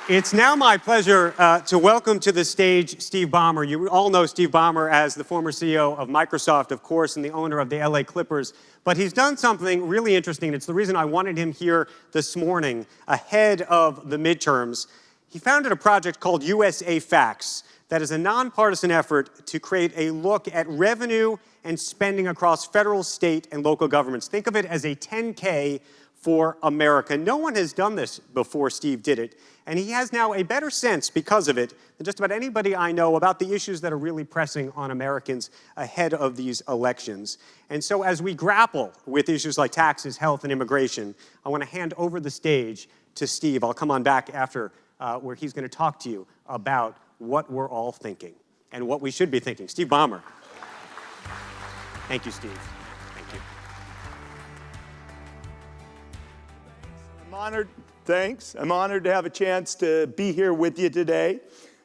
It's now my pleasure to welcome to the stage Steve Ballmer. You all know Steve Ballmer as the former CEO of Microsoft, of course, and the owner of the LA Clippers. But he's done something really interesting. It's the reason I wanted him here this morning, ahead of the midterms. He founded a project called USA Facts that is a nonpartisan effort to create a look at revenue and spending across federal, state, and local governments. Think of it as a 10K for America. No one has done this before Steve did it, and he has now a better sense, because of it, than just about anybody I know about the issues that are really pressing on Americans ahead of these elections. And so as we grapple with issues like taxes, health, and immigration, I want to hand over the stage to Steve. I'll come on back after where he's going to talk to you about what we're all thinking and what we should be thinking. Steve Ballmer. Thank you, Steve. Thank you. I'm honored. Thanks. I'm honored to have a chance to be here with you today.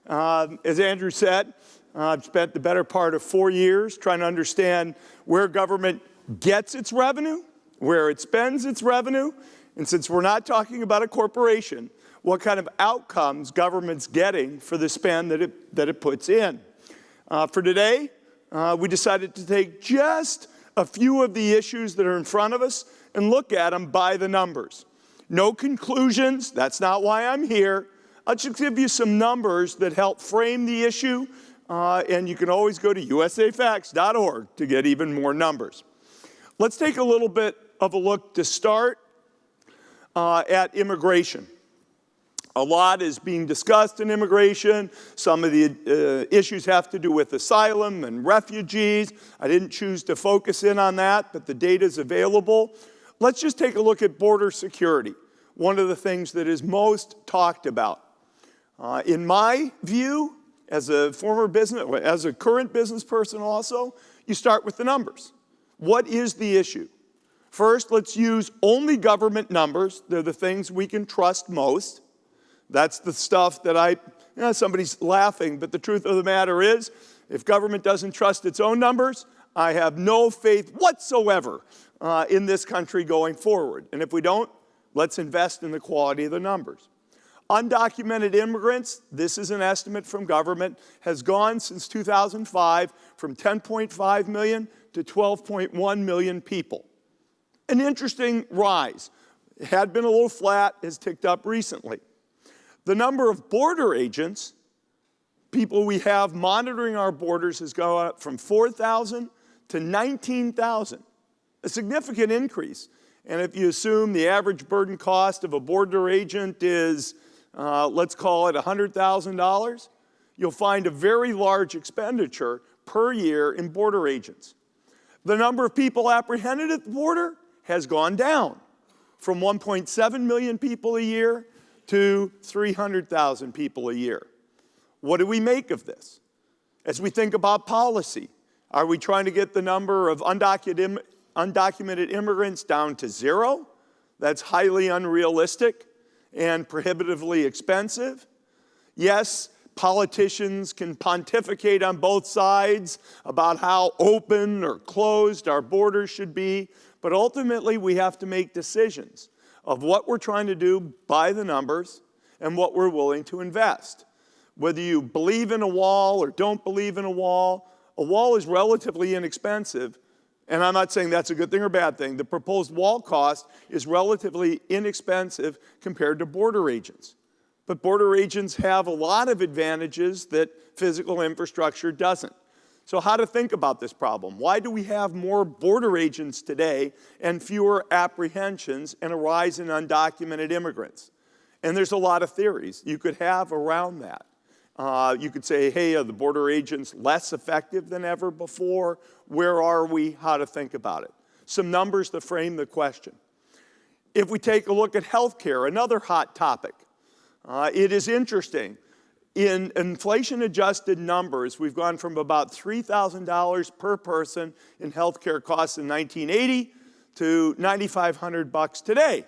As Andrew said, I've spent the better part of 4 years trying to understand where government gets its revenue, where it spends its revenue, and since we're not talking about a corporation, what kind of outcomes government's getting for the spend that it puts in. For today, we decided to take just a few of the issues that are in front of us and look at them by the numbers. No conclusions, that's not why I'm here. I'll just give you some numbers that help frame the issue, and you can always go to usafacts.org to get even more numbers. Let's take a little bit of a look to start at immigration. A lot is being discussed in immigration. Some of the issues have to do with asylum and refugees. I didn't choose to focus in on that, but the data is available. Let's just take a look at border security, one of the things that is most talked about. In my view, as a current business person also, you start with the numbers. What is the issue? First, let's use only government numbers. They're the things we can trust most. That's the stuff that somebody's laughing, but the truth of the matter is, if government doesn't trust its own numbers, I have no faith whatsoever in this country going forward. And if we don't, let's invest in the quality of the numbers. Undocumented immigrants, this is an estimate from government, has gone since 2005 from 10.5 million to 12.1 million people. An interesting rise. It had been a little flat, has ticked up recently. The number of border agents, people we have monitoring our borders, has gone up from 4,000 to 19,000, a significant increase. And if you assume the average burden cost of a border agent is, let's call it $100,000, you'll find a very large expenditure per year in border agents. The number of people apprehended at the border has gone down from 1.7 million people a year to 300,000 people a year. What do we make of this? As we think about policy, are we trying to get the number of undocumented immigrants down to zero? That's highly unrealistic and prohibitively expensive. Yes, politicians can pontificate on both sides about how open or closed our borders should be, but ultimately we have to make decisions of what we're trying to do by the numbers and what we're willing to invest. Whether you believe in a wall or don't believe in a wall is relatively inexpensive, and I'm not saying that's a good thing or bad thing. The proposed wall cost is relatively inexpensive compared to border agents. But border agents have a lot of advantages that physical infrastructure doesn't. So how to think about this problem? Why do we have more border agents today and fewer apprehensions and a rise in undocumented immigrants? And there's a lot of theories you could have around that. You could say, hey, are the border agents less effective than ever before? Where are we? How to think about it. Some numbers to frame the question. If we take a look at healthcare, another hot topic, it is interesting. In inflation-adjusted numbers, we've gone from about $3,000 per person in healthcare costs in 1980 to $9,500 today.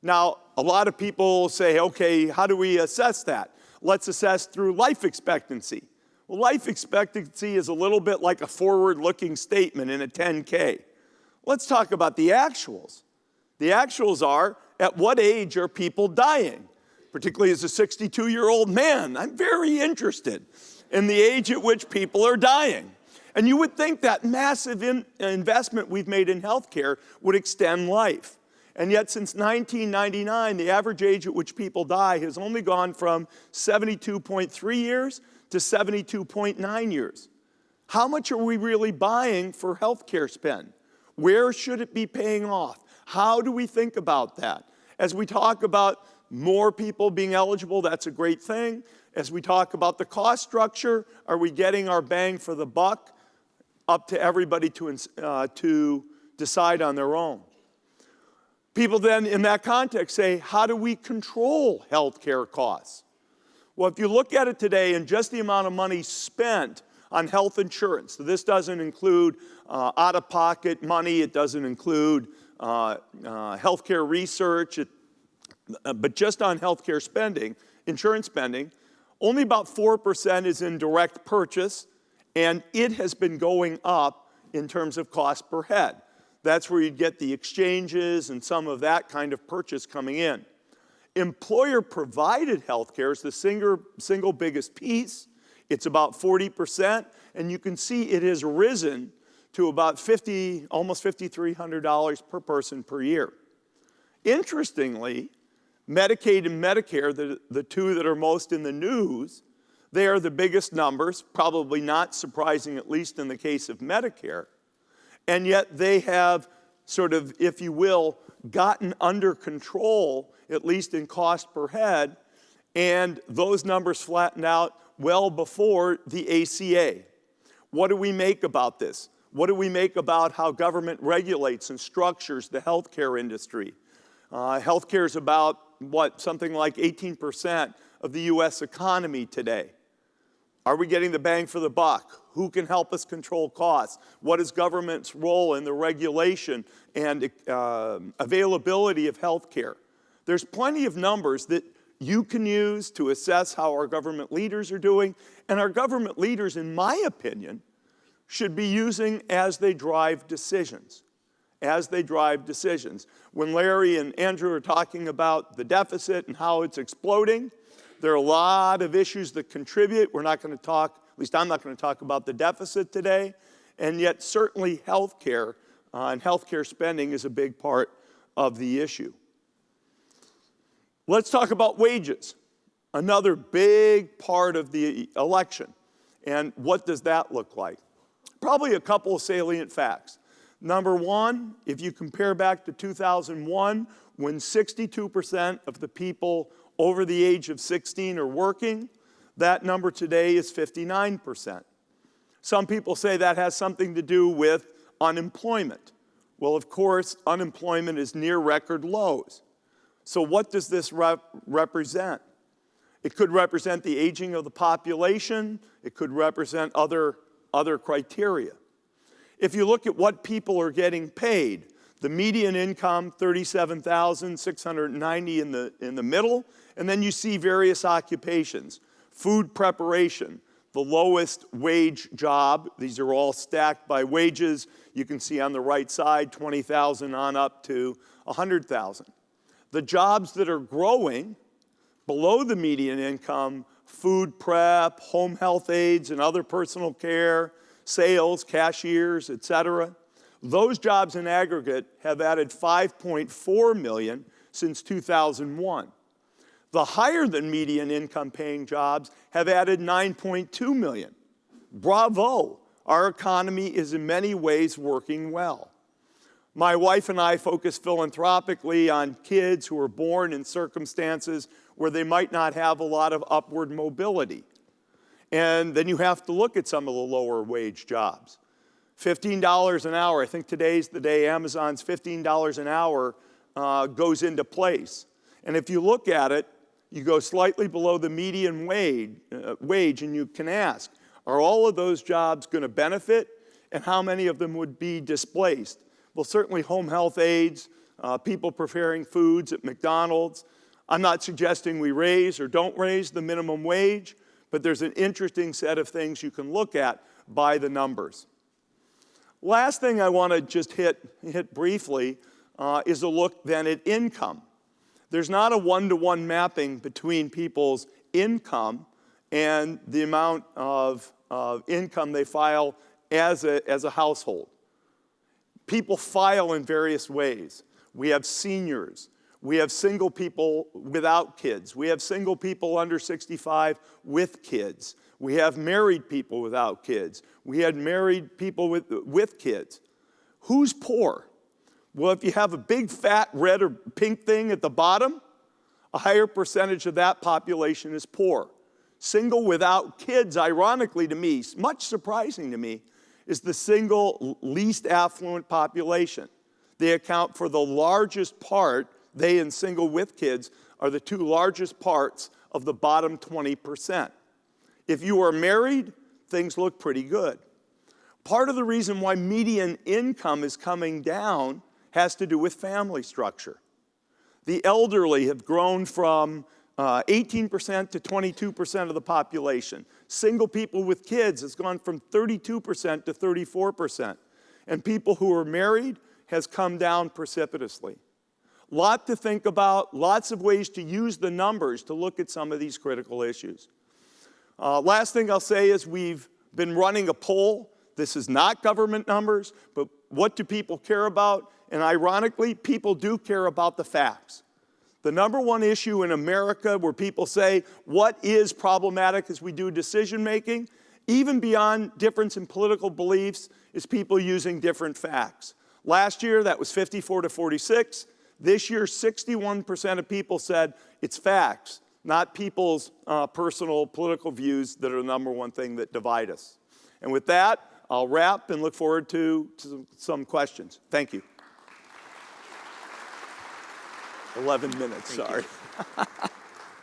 Now, a lot of people say, okay, how do we assess that? Let's assess through life expectancy. Well, life expectancy is a little bit like a forward-looking statement in a 10K. Let's talk about the actuals. The actuals are, at what age are people dying? particularly as a 62-year-old man, I'm very interested in the age at which people are dying. And you would think that massive investment we've made in healthcare would extend life. And yet since 1999, the average age at which people die has only gone from 72.3 years to 72.9 years. How much are we really buying for healthcare spend? Where should it be paying off? How do we think about that? As we talk about more people being eligible, that's a great thing. As we talk about the cost structure, are we getting our bang for the buck? Up to everybody to decide on their own. People then, in that context, say, how do we control healthcare costs? Well, if you look at it today and just the amount of money spent on health insurance, so this doesn't include out-of-pocket money, it doesn't include healthcare research, but just on healthcare spending, insurance spending, only about 4% is in direct purchase, and it has been going up in terms of cost per head. That's where you'd get the exchanges and some of that kind of purchase coming in. Employer-provided healthcare is the single biggest piece. It's about 40%, and you can see it has risen to about almost $5,300 per person per year. Interestingly, Medicaid and Medicare, the two that are most in the news, they are the biggest numbers, probably not surprising, at least in the case of Medicare. And yet they have sort of, if you will, gotten under control, at least in cost per head, and those numbers flattened out well before the ACA. What do we make about this? What do we make about how government regulates and structures the healthcare industry? Healthcare is about, something like 18% of the US economy today. Are we getting the bang for the buck? Who can help us control costs? What is government's role in the regulation and availability of health care? There's plenty of numbers that you can use to assess how our government leaders are doing, and our government leaders, in my opinion, should be using as they drive decisions. When Larry and Andrew are talking about the deficit and how it's exploding, there are a lot of issues that contribute. We're not going to talk, at least I'm not going to talk about the deficit today, and yet certainly healthcare and healthcare spending is a big part of the issue. Let's talk about wages, another big part of the election. And what does that look like? Probably a couple of salient facts. Number one, if you compare back to 2001, when 62% of the people over the age of 16 are working, that number today is 59%. Some people say that has something to do with unemployment. Well, of course, unemployment is near record lows. So what does this represent? It could represent the aging of the population. It could represent other criteria. If you look at what people are getting paid, the median income, $37,690 in the middle, and then you see various occupations. Food preparation, the lowest wage job. These are all stacked by wages. You can see on the right side, 20,000 on up to 100,000. The jobs that are growing below the median income, food prep, home health aides and other personal care, sales, cashiers, etc. Those jobs in aggregate have added 5.4 million since 2001. The higher than median income paying jobs have added 9.2 million. Bravo! Our economy is in many ways working well. My wife and I focus philanthropically on kids who are born in circumstances where they might not have a lot of upward mobility. And then you have to look at some of the lower wage jobs. $15 an hour, I think today's the day Amazon's $15 an hour goes into place. And if you look at it, you go slightly below the median wage and you can ask, are all of those jobs going to benefit? And how many of them would be displaced? Well, certainly home health aides, people preparing foods at McDonald's. I'm not suggesting we raise or don't raise the minimum wage, but there's an interesting set of things you can look at by the numbers. Last thing I want to just hit briefly is a look then at income. There's not a one-to-one mapping between people's income and the amount of income they file as a household. People file in various ways. We have seniors. We have single people without kids. We have single people under 65 with kids. We have married people without kids. We had married people with kids. Who's poor? Well, if you have a big, fat, red or pink thing at the bottom, a higher percentage of that population is poor. Single without kids, ironically to me, much surprising to me, is the single least affluent population. They account for the largest part, they and single with kids are the two largest parts of the bottom 20%. If you are married, things look pretty good. Part of the reason why median income is coming down has to do with family structure. The elderly have grown from 18% to 22% of the population. Single people with kids has gone from 32% to 34%. And people who are married has come down precipitously. Lot to think about, lots of ways to use the numbers to look at some of these critical issues. Last thing I'll say is we've been running a poll. This is not government numbers, but what do people care about? And ironically, people do care about the facts. The number one issue in America where people say, what is problematic as we do decision making, even beyond difference in political beliefs, is people using different facts. Last year, that was 54 to 46. This year, 61% of people said it's facts, not people's personal political views that are the number one thing that divide us. And with that, I'll wrap and look forward to some questions. Thank you. 11 minutes, sorry. I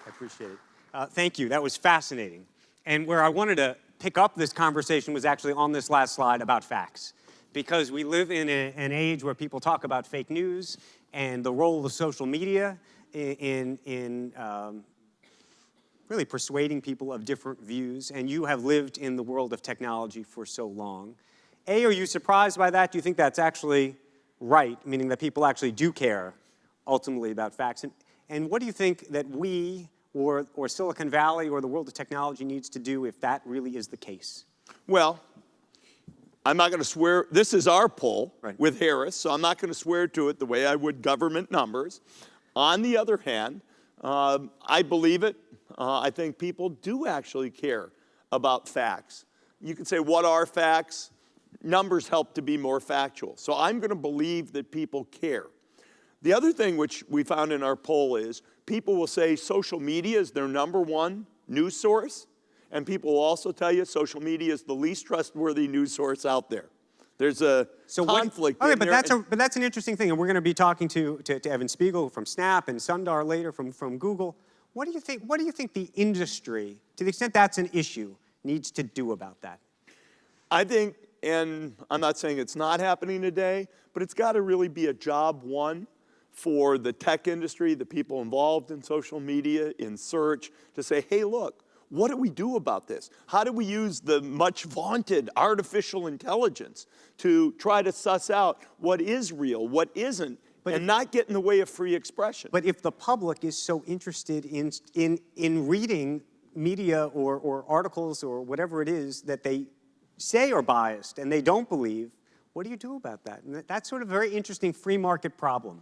appreciate it. Thank you, that was fascinating. And where I wanted to pick up this conversation was actually on this last slide about facts. Because we live in an age where people talk about fake news and the role of social media in really persuading people of different views. And you have lived in the world of technology for so long. A, are you surprised by that? Do you think that's actually right, meaning that people actually do care ultimately about facts? And what do you think that we or Silicon Valley or the world of technology needs to do if that really is the case? Well, I'm not going to swear. This is our poll Right. with Harris, so I'm not going to swear to it the way I would government numbers. On the other hand, I believe it. I think people do actually care about facts. You can say, what are facts? Numbers help to be more factual. So I'm going to believe that people care. The other thing which we found in our poll is people will say social media is their number one news source, and people will also tell you social media is the least trustworthy news source out there. There's a conflict in there. But that's an interesting thing, and we're going to be talking to Evan Spiegel from Snap and Sundar later from Google. What do you think the industry, to the extent that's an issue, needs to do about that? I think, and I'm not saying it's not happening today, but it's got to really be a job one for the tech industry, the people involved in social media, in search, to say, hey, look, what do we do about this? How do we use the much vaunted artificial intelligence to try to suss out what is real, what isn't, and not get in the way of free expression? But if the public is so interested in reading media or articles or whatever it is that they say are biased and they don't believe, what do you do about that? And that's sort of a very interesting free market problem.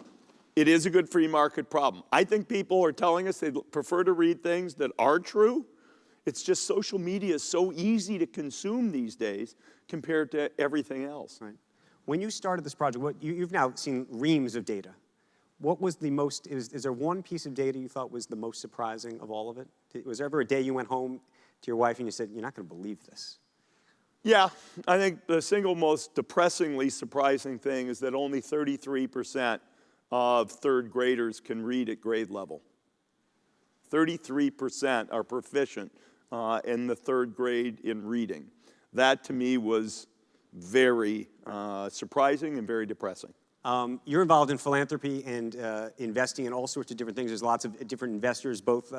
It is a good free market problem. I think people are telling us they prefer to read things that are true. It's just social media is so easy to consume these days compared to everything else. Right. When you started this project, you've now seen reams of data. What was the most, is there one piece of data you thought was the most surprising of all of it? Was there ever a day you went home to your wife and you said, you're not going to believe this? Yeah, I think the single most depressingly surprising thing is that only 33% of third graders can read at grade level. 33% are proficient in the third grade in reading. That to me was very surprising and very depressing. You're involved in philanthropy and investing in all sorts of different things. There's lots of different investors, both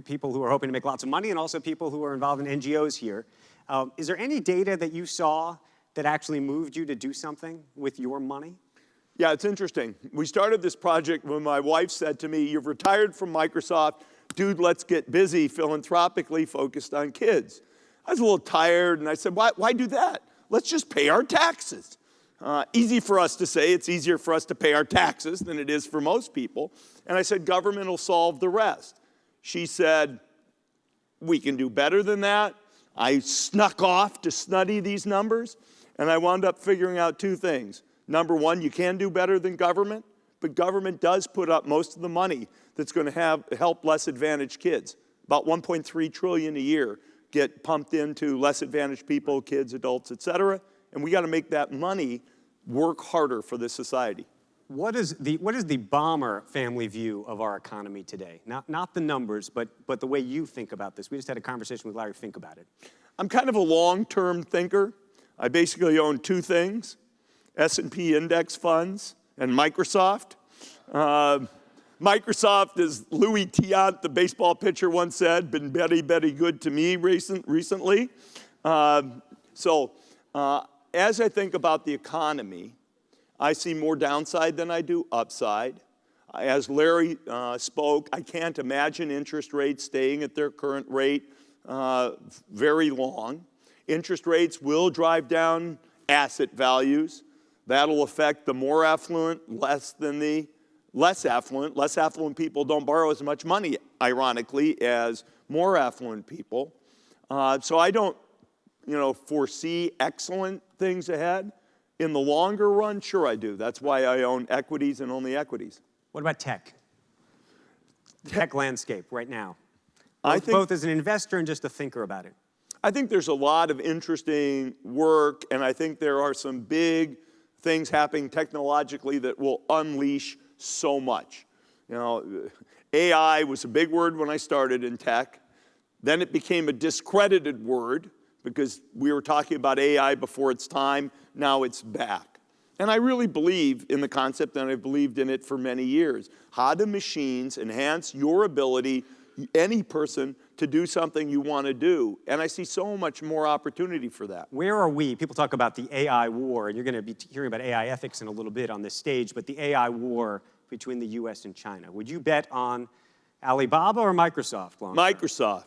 people who are hoping to make lots of money and also people who are involved in NGOs here. Is there any data that you saw that actually moved you to do something with your money? Yeah, it's interesting. We started this project when my wife said to me, "You've retired from Microsoft. Dude, let's get busy philanthropically focused on kids." I was a little tired, and I said, why do that? Let's just pay our taxes. Easy for us to say. It's easier for us to pay our taxes than it is for most people. And I said, government will solve the rest. She said, we can do better than that. I snuck off to study these numbers, and I wound up figuring out two things. Number one, you can do better than government, but government does put up most of the money that's going to help less advantaged kids. About $1.3 trillion a year get pumped into less advantaged people, kids, adults, et cetera, and we got to make that money work harder for this society. What is the Ballmer family view of our economy today? Not the numbers, but the way you think about this. We just had a conversation with Larry Fink about it. I'm kind of a long-term thinker. I basically own two things, S&P index funds and Microsoft. Microsoft, as Louis Tiant, the baseball pitcher, once said, been very, very good to me recently. As I think about the economy, I see more downside than I do upside. As Larry spoke, I can't imagine interest rates staying at their current rate very long. Interest rates will drive down asset values. That'll affect the more affluent less than the less affluent. Less affluent people don't borrow as much money, ironically, as more affluent people. So I don't, foresee excellent things ahead. In the longer run, sure I do. That's why I own equities and only equities. What about tech? Tech landscape right now. Both as an investor and just a thinker about it. I think there's a lot of interesting work, and I think there are some big things happening technologically that will unleash so much. AI was a big word when I started in tech. Then it became a discredited word because we were talking about AI before its time. Now it's back. And I really believe in the concept, and I've believed in it for many years. How do machines enhance your ability, any person, to do something you want to do? And I see so much more opportunity for that. Where are we? People talk about the AI war, and you're going to be hearing about AI ethics in a little bit on this stage, but the AI war between the US and China. Would you bet on Alibaba or Microsoft? Microsoft.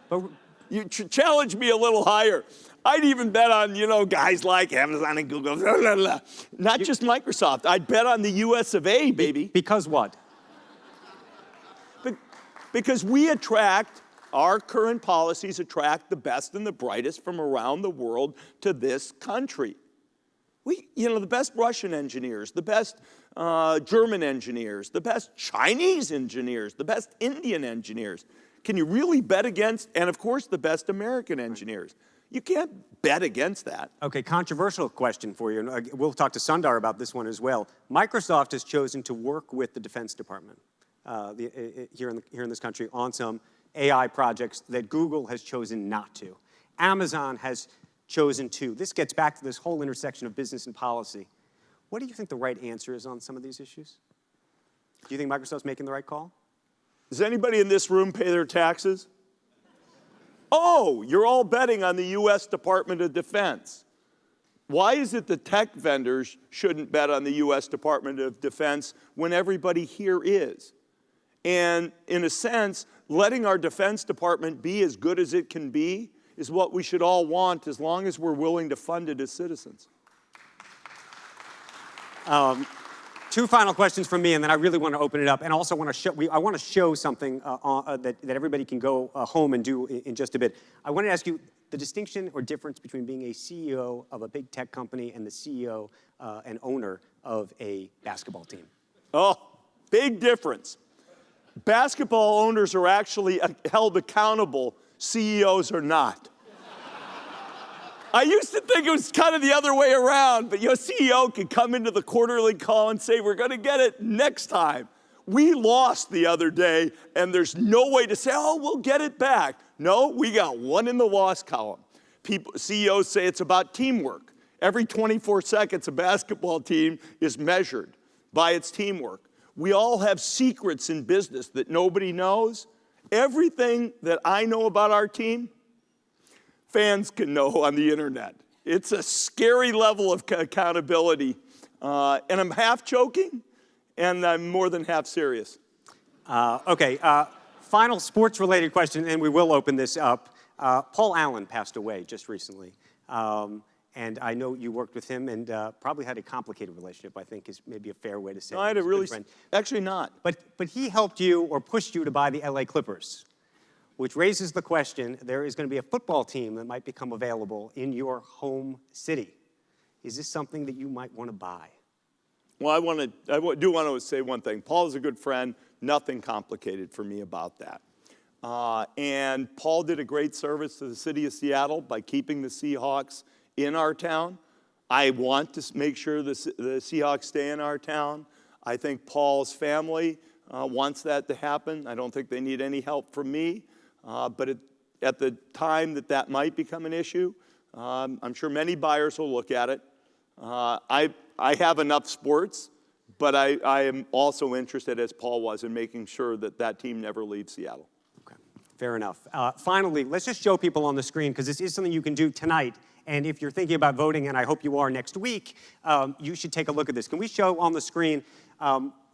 But you challenge me a little higher. I'd even bet on, guys like Amazon and Google. Blah, blah, blah. Not just Microsoft. I'd bet on the US of A, baby. Because what? Because our current policies attract the best and the brightest from around the world to this country. The best Russian engineers, the best German engineers, the best Chinese engineers, the best Indian engineers. Can you really bet against, and of course, the best American engineers? You can't bet against that. Okay, controversial question for you. And we'll talk to Sundar about this one as well. Microsoft has chosen to work with the Defense Department here in this country on some AI projects that Google has chosen not to. Amazon has chosen to. This gets back to this whole intersection of business and policy. What do you think the right answer is on some of these issues? Do you think Microsoft's making the right call? Does anybody in this room pay their taxes? Oh, you're all betting on the U.S. Department of Defense. Why is it the tech vendors shouldn't bet on the U.S. Department of Defense when everybody here is? And in a sense, letting our Defense Department be as good as it can be is what we should all want as long as we're willing to fund it as citizens. Two final questions from me, and then I really want to open it up. And also I want to show something that everybody can go home and do in just a bit. I want to ask you the distinction or difference between being a CEO of a big tech company and the CEO and owner of a basketball team. Oh, big difference. Basketball owners are actually held accountable. CEOs are not. I used to think it was kind of the other way around, but your CEO can come into the quarterly call and say, we're going to get it next time. We lost the other day, and there's no way to say, oh, we'll get it back. No, we got one in the loss column. CEOs say it's about teamwork. Every 24 seconds, a basketball team is measured by its teamwork. We all have secrets in business that nobody knows. Everything that I know about our team, fans can know on the internet. It's a scary level of accountability And I'm half joking, and I'm more than half serious. Okay, final sports-related question, and we will open this up. Paul Allen passed away just recently. And I know you worked with him and probably had a complicated relationship, I think is maybe a fair way to say it. No, I had a really, actually not. But he helped you or pushed you to buy the LA Clippers, which raises the question, there is going to be a football team that might become available in your home city. Is this something that you might want to buy? Well, I do want to say one thing. Paul is a good friend. Nothing complicated for me about that. And Paul did a great service to the city of Seattle by keeping the Seahawks in our town. I want to make sure the Seahawks stay in our town. I think Paul's family wants that to happen. I don't think they need any help from me. But at the time that might become an issue, I'm sure many buyers will look at it. I have enough sports, but I am also interested, as Paul was, in making sure that team never leaves Seattle. Okay, fair enough. Finally, let's just show people on the screen, because this is something you can do tonight. And if you're thinking about voting, and I hope you are next week, you should take a look at this. Can we show on the screen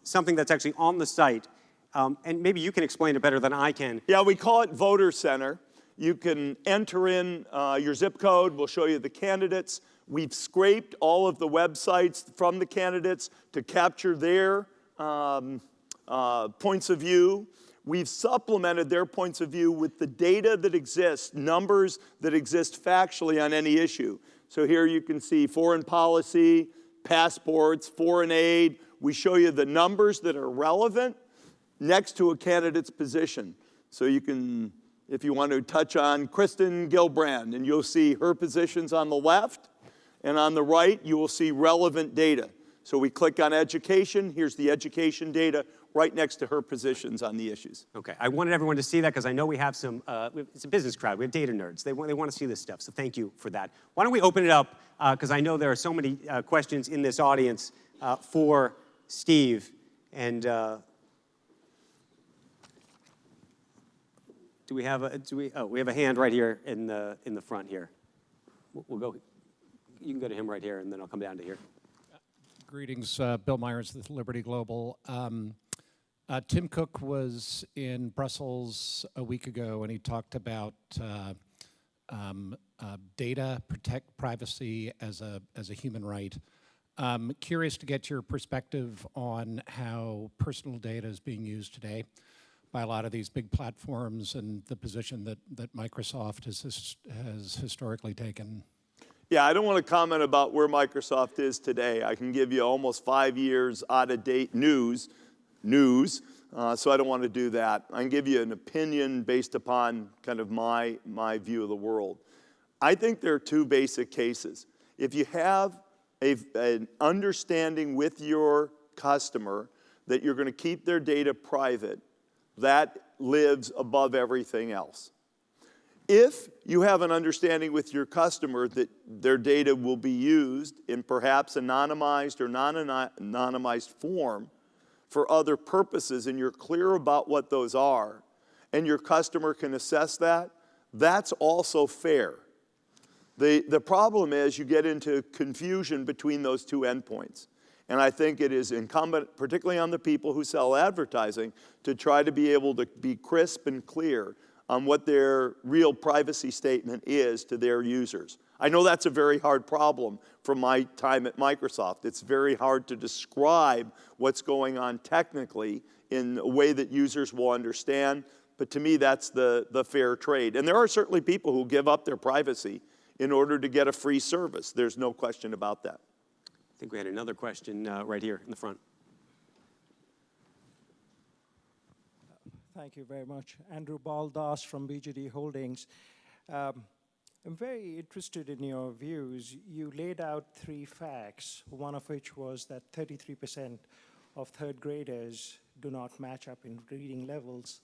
something that's actually on the site? And maybe you can explain it better than I can. Yeah, we call it Voter Center. You can enter in your zip code. We'll show you the candidates. We've scraped all of the websites from the candidates to capture their points of view. We've supplemented their points of view with the data that exists, numbers that exist factually on any issue. So here you can see foreign policy, passports, foreign aid. We show you the numbers that are relevant next to a candidate's position. So you can, if you want to touch on Kristen Gillibrand, and you'll see her positions on the left, and on the right, you will see relevant data. So we click on education. Here's the education data right next to her positions on the issues. Okay, I wanted everyone to see that because I know we have some, it's a business crowd. We have data nerds. They want to see this stuff, so thank you for that. Why don't we open it up, because I know there are so many questions in this audience for Steve. And we have a hand right here in the front here. We'll go, you can go to him right here, and then I'll come down to here. Greetings, Bill Myers with Liberty Global. Tim Cook was in Brussels a week ago, and he talked about data, protect privacy as a human right. Curious to get your perspective on how personal data is being used today by a lot of these big platforms and the position that Microsoft has historically taken. Yeah, I don't want to comment about where Microsoft is today. I can give you almost 5 years out-of-date news, so I don't want to do that. I can give you an opinion based upon kind of my view of the world. I think there are two basic cases. If you have an understanding with your customer that you're going to keep their data private, that lives above everything else. If you have an understanding with your customer that their data will be used in perhaps anonymized or non-anonymized form for other purposes, and you're clear about what those are, and your customer can assess that, that's also fair. The problem is you get into confusion between those two endpoints. And I think it is incumbent, particularly on the people who sell advertising, to try to be able to be crisp and clear on what their real privacy statement is to their users. I know that's a very hard problem from my time at Microsoft. It's very hard to describe what's going on technically in a way that users will understand, but to me that's the fair trade. And there are certainly people who give up their privacy in order to get a free service. There's no question about that. I think we had another question right here in the front. Thank you very much. Andrew Baldas from BGD Holdings. I'm very interested in your views. You laid out 3 facts, one of which was that 33% of third graders do not match up in reading levels.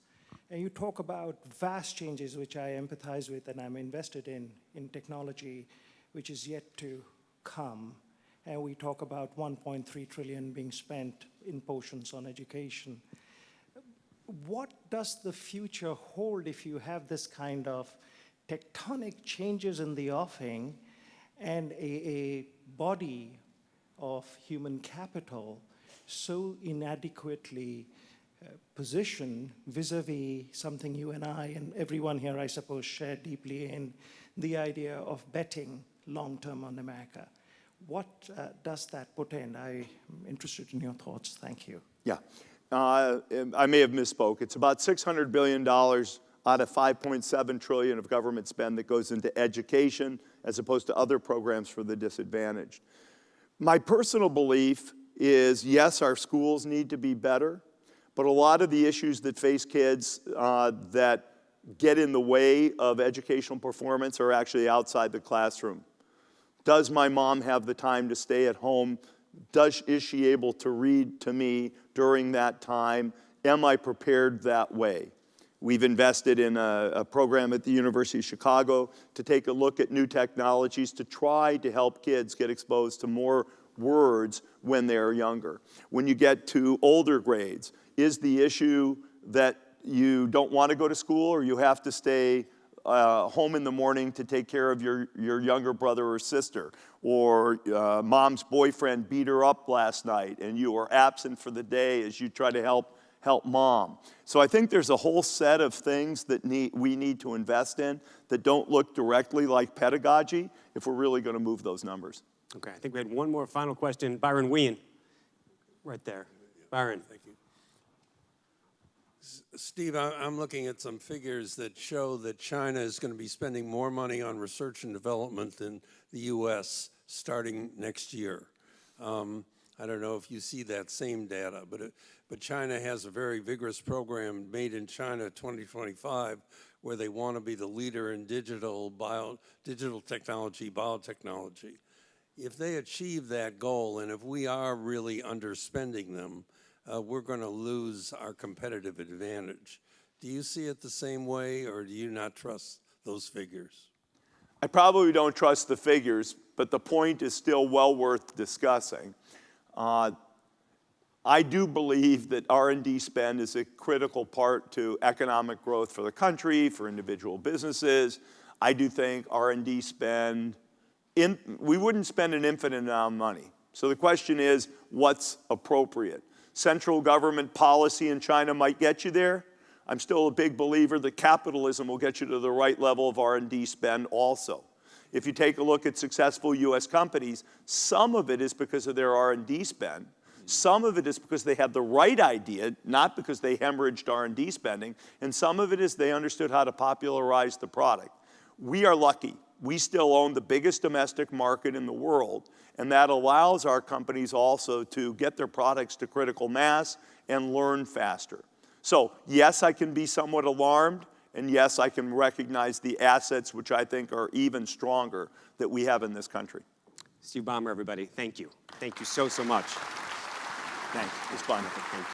And you talk about vast changes, which I empathize with and I'm invested in technology, which is yet to come. And we talk about 1.3 trillion being spent in portions on education. What does the future hold if you have this kind of tectonic changes in the offing and a body of human capital so inadequately positioned vis-a-vis something you and I and everyone here, I suppose, share deeply in, the idea of betting long-term on America. What does that portend? I'm interested in your thoughts. Thank you. Yeah. I may have misspoke. It's about $600 billion out of $5.7 trillion of government spend that goes into education as opposed to other programs for the disadvantaged. My personal belief is, yes, our schools need to be better, but a lot of the issues that face kids that get in the way of educational performance are actually outside the classroom. Does my mom have the time to stay at home? Is she able to read to me during that time? Am I prepared that way? We've invested in a program at the University of Chicago to take a look at new technologies to try to help kids get exposed to more words when they're younger. When you get to older grades, is the issue that you don't want to go to school or you have to stay home in the morning to take care of your younger brother or sister, or mom's boyfriend beat her up last night and you were absent for the day as you try to help mom. So I think there's a whole set of things that we need to invest in that don't look directly like pedagogy if we're really going to move those numbers. Okay, I think we had one more final question. Byron Wien, right there. Byron. Thank you. Steve, I'm looking at some figures that show that China is going to be spending more money on research and development than the U.S. starting next year. I don't know if you see that same data, but China has a very vigorous program, Made in China 2025, where they want to be the leader in digital technology, biotechnology. If they achieve that goal, and if we are really underspending them, we're going to lose our competitive advantage. Do you see it the same way, or do you not trust those figures? I probably don't trust the figures, but the point is still well worth discussing. I do believe that R&D spend is a critical part to economic growth for the country, for individual businesses. I do think R&D spend, we wouldn't spend an infinite amount of money. So the question is, what's appropriate? Central government policy in China might get you there. I'm still a big believer that capitalism will get you to the right level of R&D spend also. If you take a look at successful US companies, some of it is because of their R&D spend. Some of it is because they had the right idea, not because they hemorrhaged R&D spending. And some of it is they understood how to popularize the product. We are lucky. We still own the biggest domestic market in the world, and that allows our companies also to get their products to critical mass and learn faster. So yes, I can be somewhat alarmed, and yes, I can recognize the assets, which I think are even stronger, that we have in this country. Steve Ballmer, everybody, thank you. Thank you so, so much. Thanks. It's fun. Thank you.